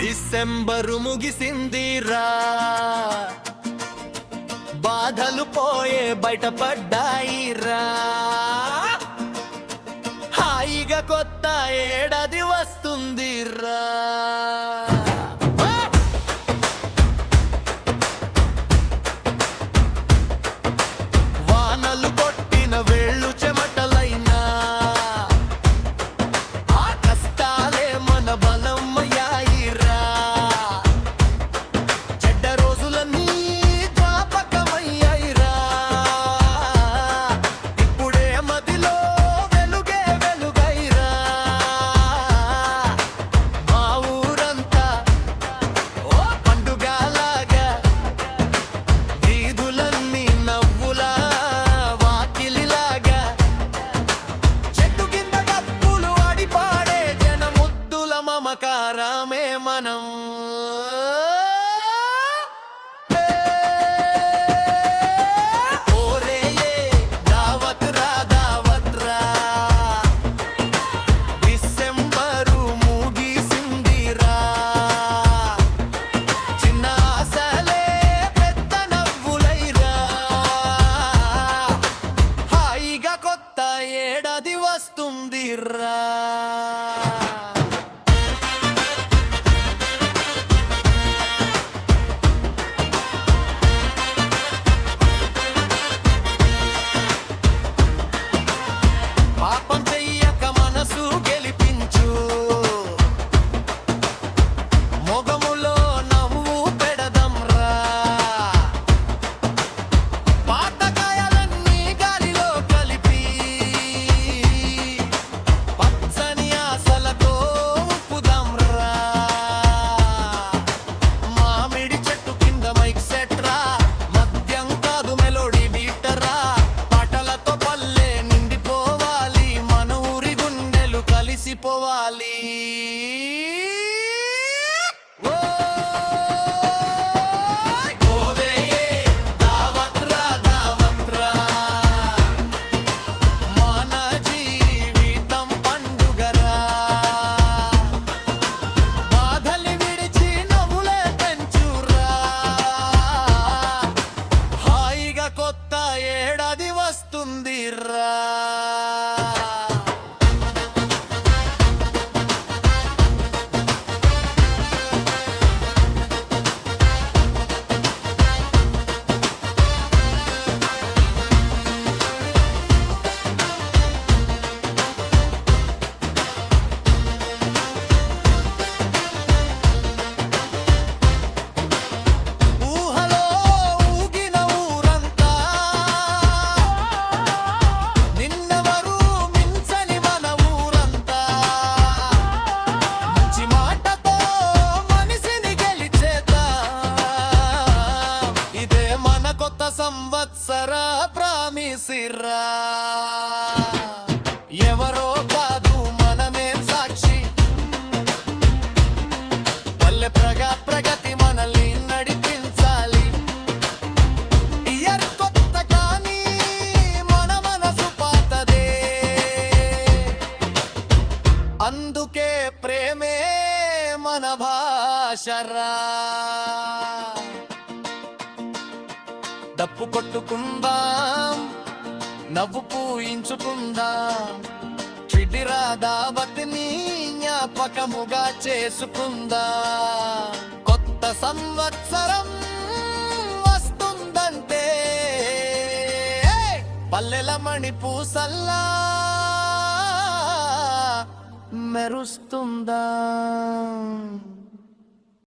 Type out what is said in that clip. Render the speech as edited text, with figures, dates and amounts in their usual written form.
December ముగిసిందిరా, బాధలు పోయే బయటపడ్డాయిరా, హాయిగా కొత్త ఏడాది వస్తుందిరా. వానలు కొట్టిన వేళ్ళు చెమటలైనా ఆ కష్టాలే మన బలమయ్యాయిరా. చెడ్డ రోజులన్నీ జ్ఞాపకమయ్యాయిరా. ఇప్పుడే మదిలో వెలుగే వెలుగైరా. మా ఊరంతా ఓ పండుగలాగా, వీధులన్నీ నవ్వులా వాకిలిలాగా, చెట్టు కింద డప్పులు ఆడిపాడే జనముద్దుల మమకారమే మనం. డిసెంబరు ముగిసిందిరా, చిన్న ఆశలే పెద్ద నవ్వులైరా, హాయిగా కొత్త ఏడాది వస్తుందిరా. పాపం చెయ్యక మనసు గెలిపించు, మొగములో నవ్వు పెడదంరా. పాతకాయలన్నీ గాలిలో కలిపి పచ్చని ఆశలతో ఉప్పుదాంరా. మామిడి చెట్టు కింద మైక్ సెట్రా, మద్యం కాదు మెలోడీ బీటరా. పాటలతో పల్లె నిండిపోవాలి, మన ఊరి గుండెలు కలిసిపోవాలి. ఓదేయే దావత్రా దావత్రా, మన జీవితం పండుగరా. బాధలు విడిచి నవ్వులే పెంచురా, హాయిగా కొత్త ఏడాది వస్తుందిరా. ఊహలో ఊగిన ఊరంతా, నిన్నెవరూ మించని మన ఊరంతా. మంచి మాటతో మనిషిని గెలిచేద్దాం, ఇదే మన కొత్త సంవత్సర ప్రామిసిరా. ఎవరో కాదు మనమే సాక్షి, పల్లె ప్రగతి మనల్ని నడిపించాలి. ఇయర్ కొత్త కానీ మన మనసు పాతదే, అందుకే ప్రేమే మన భాషరా. డప్పు కొట్టుకుందాం, నవ్వు పూయించుకుందాం, చిడిరా దావతిని జ్ఞాపకముగా చేసుకుందాం. కొత్త సంవత్సరం వస్తుందంటే పల్లెల మణిపూసల్లా మెరుస్తుందా.